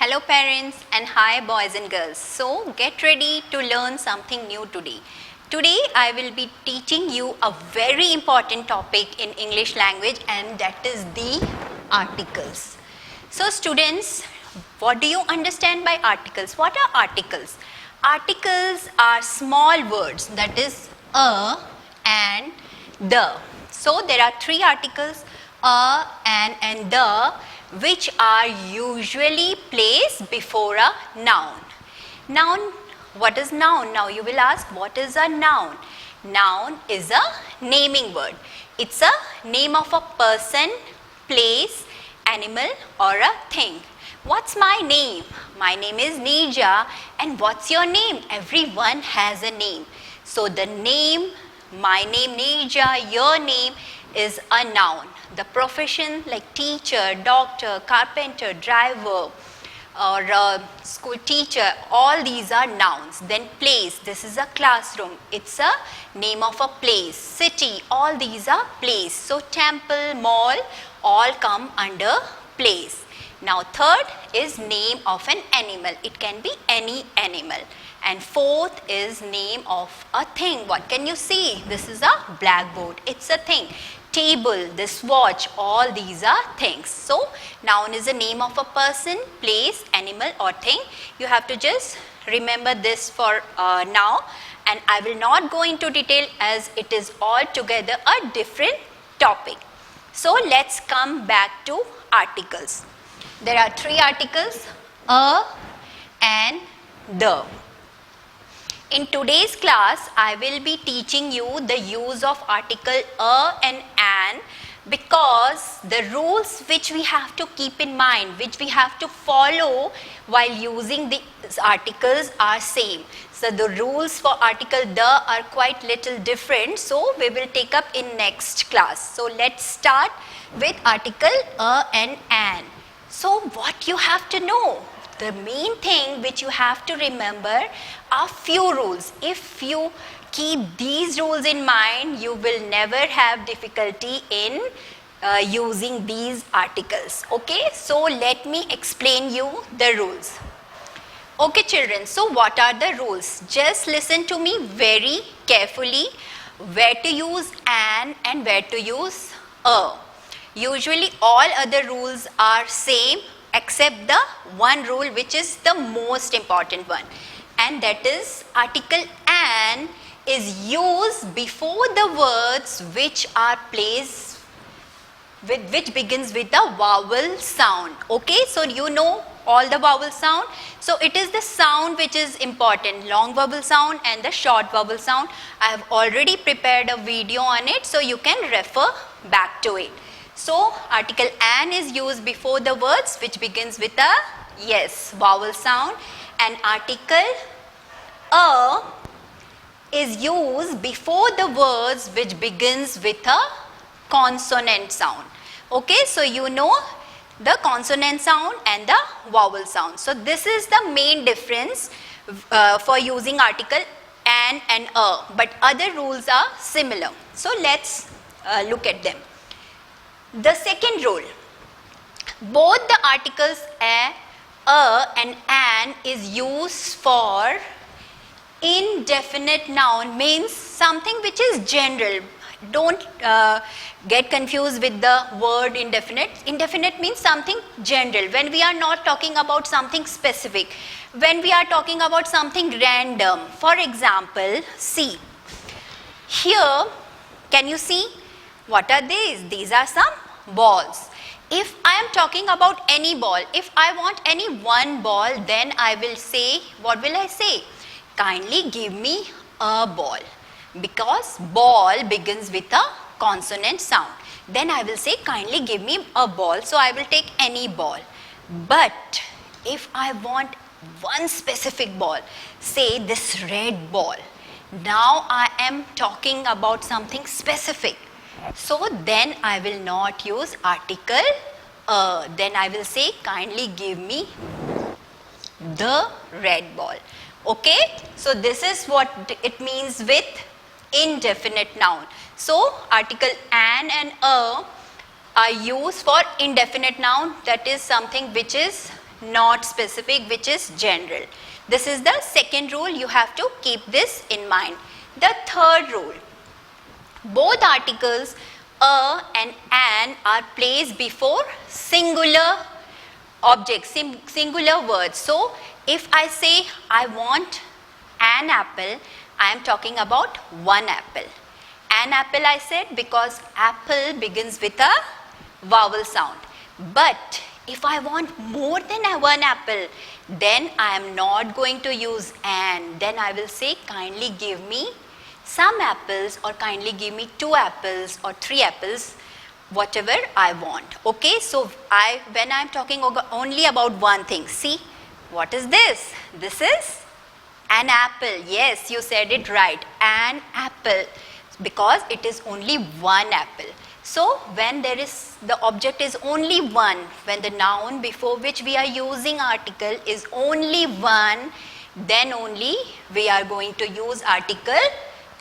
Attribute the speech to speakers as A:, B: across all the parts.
A: Hello parents and hi boys and girls. So get ready to learn something new today. Today I will be teaching you a very important topic in English language, and that is the articles. So students, what do you understand by articles? What are articles? Articles are small words, that is a and the. So there are three articles, a, an and the, which are usually placed before a noun. Noun, what is noun? Now you will ask, what is a noun? Noun is a naming word. It's a name of a person, place, animal or a thing. What's my name? My name is Neeja. And what's your name? Everyone has a name. So the name, my name Neeja, your name is a noun. The profession like teacher, doctor, carpenter, driver or school teacher, all these are nouns. Then place, this is a classroom. It's a name of a place. City, all these are place. So temple, mall, all come under place. Now third is name of an animal. It can be any animal. And fourth is name of a thing. What can you see? This is a blackboard. It's a thing. Table, this watch, all these are things. So noun is a name of a person, place, animal or thing. You have to just remember this for now, and I will not go into detail as it is altogether a different topic. So let's come back to articles. There are three articles, a, an, the. In today's class, I will be teaching you the use of article a and an, because the rules which we have to keep in mind, which we have to follow while using these articles are same. So the rules for article the are quite little different. So we will take up in next class. So let's start with article a and an. So what you have to know? The main thing which you have to remember are few rules. If you keep these rules in mind, you will never have difficulty in using these articles. Okay, so let me explain you the rules. Okay children, so what are the rules? Just listen to me very carefully. Where to use an and where to use a. Usually all other rules are same, except the one rule which is the most important one, and that is article an is used before the words which are placed with, which begins with the vowel sound. Okay, so you know all the vowel sound. So it is the sound which is important, long vowel sound and the short vowel sound. I have already prepared a video on it, so you can refer back to it. So article an is used before the words which begins with a vowel sound, and article a is used before the words which begins with a consonant sound. Okay, so you know the consonant sound and the vowel sound. So this is the main difference for using article an and a, but other rules are similar. So let's look at them. The second rule, both the articles a and an is used for indefinite noun, means something which is general. Don't get confused with the word indefinite. Indefinite means something general. When we are not talking about something specific, when we are talking about something random. For example, see, here, can you see? What are these? These are some balls. If I am talking about any ball, if I want any one ball, then I will say, what will I say? Kindly give me a ball, because ball begins with a consonant sound. Then I will say, kindly give me a ball, so I will take any ball. But if I want one specific ball, say this red ball, now I am talking about something specific. So then I will not use article a. Then I will say, kindly give me the red ball. Okay, so this is what it means with indefinite noun. So article an and a are used for indefinite noun, that is something which is not specific, which is general. This is the second rule. You have to keep this in mind. The third rule, both articles a and an are placed before singular objects, singular words. So if I say I want an apple, I am talking about one apple. An apple I said because apple begins with a vowel sound. But if I want more than one apple, then I am not going to use an. Then I will say kindly give me some apples, or kindly give me 2 apples or 3 apples, whatever I want. Okay, so when I am talking only about one thing, see, what is this? This is an apple. Yes, you said it right, an apple, because it is only one apple. So when there is, the object is only one, when the noun before which we are using article is only one, then only we are going to use article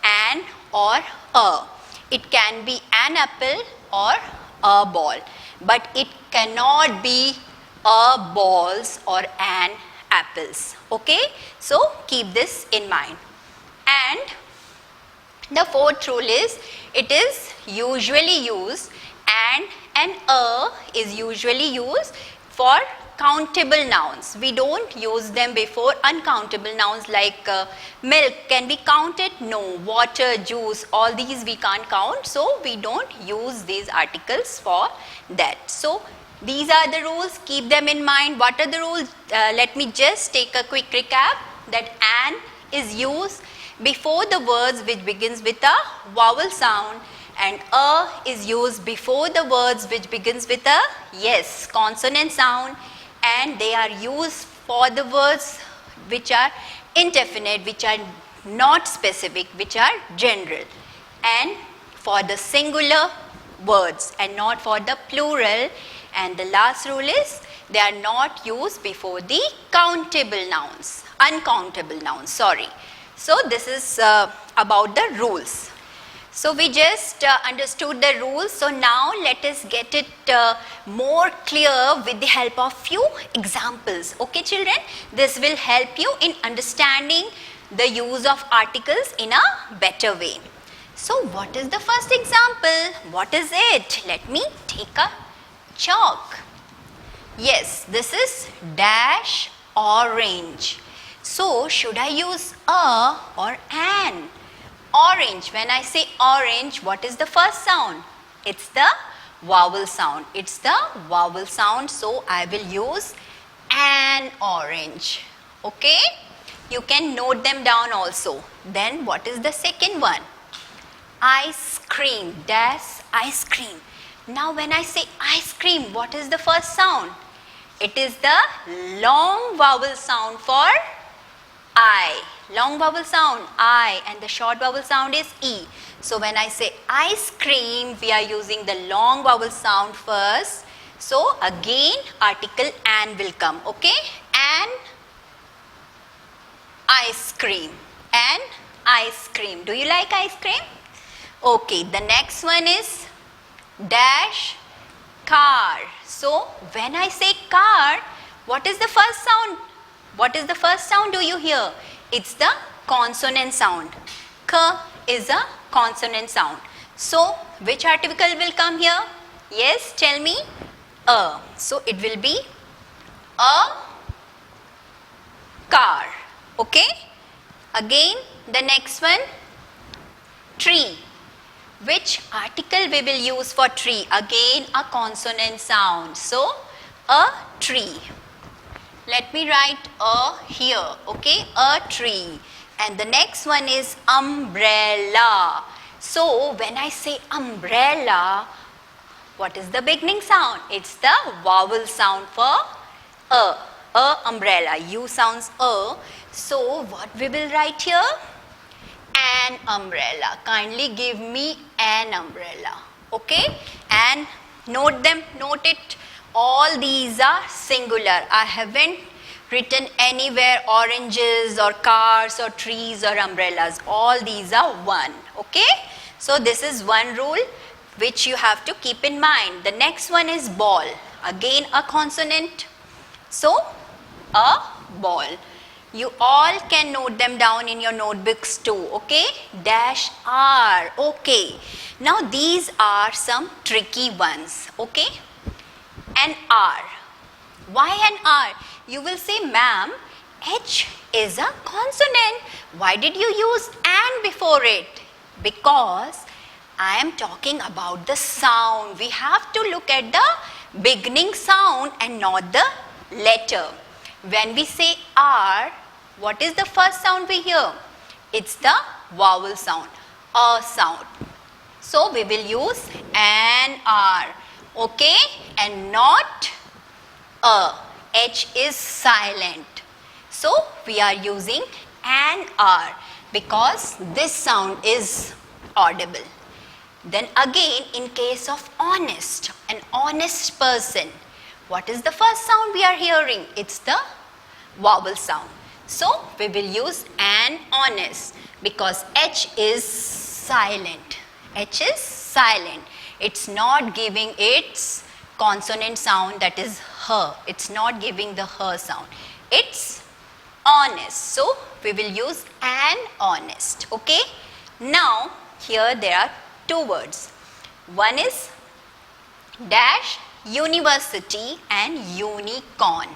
A: an or a. It can be an apple or a ball, but it cannot be a balls or an apples. Okay, so keep this in mind. And the fourth rule is, it is usually used, and a is usually used for countable nouns. We don't use them before uncountable nouns like milk. Can be counted? No. Water, juice, all these we can't count, so we don't use these articles for that. So these are the rules, keep them in mind. What are the rules? Let me just take a quick recap. That an is used before the words which begins with a vowel sound, and a is used before the words which begins with a consonant sound, and they are used for the words which are indefinite, which are not specific, which are general, and for the singular words and not for the plural. And the last rule is, they are not used before the uncountable nouns, sorry. So this is about the rules. So we just understood the rules. So now let us get it more clear with the help of few examples. Okay children, this will help you in understanding the use of articles in a better way. So what is the first example? What is it? Let me take a chalk. Yes, this is dash orange. So should I use a or an? Orange. When I say orange, what is the first sound? It's the vowel sound. It's the vowel sound. So I will use an orange. Okay? You can note them down also. Then what is the second one? Ice cream. Dash ice cream. Now when I say ice cream, what is the first sound? It is the long vowel sound for I. Long vowel sound I, and the short vowel sound is E. So when I say ice cream, we are using the long vowel sound first. So again article an will come. Okay? An ice cream. An ice cream. Do you like ice cream? Okay, the next one is dash car. So when I say car, what is the first sound? What is the first sound do you hear? It's the consonant sound. K is a consonant sound. So which article will come here? Yes, tell me. A. So it will be a car. Okay? Again the next one, tree. Which article we will use for tree? Again a consonant sound. So a tree. Let me write a here. Okay, a tree. And the next one is umbrella. So when I say umbrella, what is the beginning sound? It's the vowel sound for a. Umbrella. U sounds a. So what we will write here? An umbrella. Kindly give me an umbrella. Okay? And note them, note it. All these are singular. I haven't written anywhere oranges or cars or trees or umbrellas. All these are one. Okay? So this is one rule which you have to keep in mind. The next one is ball. Again a consonant. So, a ball. You all can note them down in your notebooks too, okay? Dash R, okay. Now these are some tricky ones, okay? An R. Why an R? You will say, ma'am, H is a consonant. Why did you use an before it? Because I am talking about the sound. We have to look at the beginning sound and not the letter. When we say R, what is the first sound we hear? It's the vowel sound, a sound. So we will use an R, okay, and not a. H is silent. So we are using an R because this sound is audible. Then again, in case of honest, an honest person, what is the first sound we are hearing? It's the vowel sound. So we will use an honest because H is silent. H is silent. It's not giving its consonant sound, that is her. It's not giving the her sound. It's honest. So we will use an honest. Okay. Now here there are two words. One is dash university and unicorn.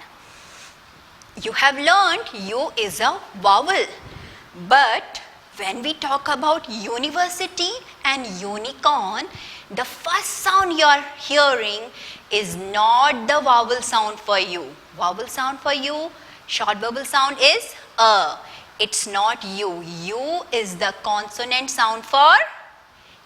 A: You have learned U is a vowel, but when we talk about university and unicorn, the first sound you are hearing is not the vowel sound for you. Vowel sound for you, short vowel sound is a. It's not U. U is the consonant sound for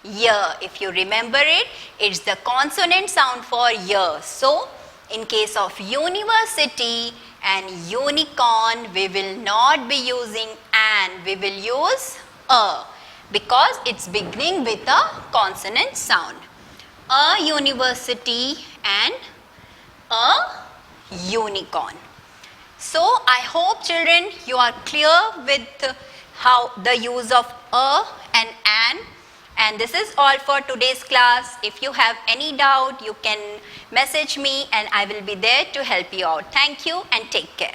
A: year. If you remember it, it's the consonant sound for year. So, in case of university and unicorn, we will not be using an, we will use a because it's beginning with a consonant sound. A university and a unicorn. So, I hope children you are clear with how the use of a and an. And this is all for today's class. If you have any doubt, you can message me and I will be there to help you out. Thank you and take care.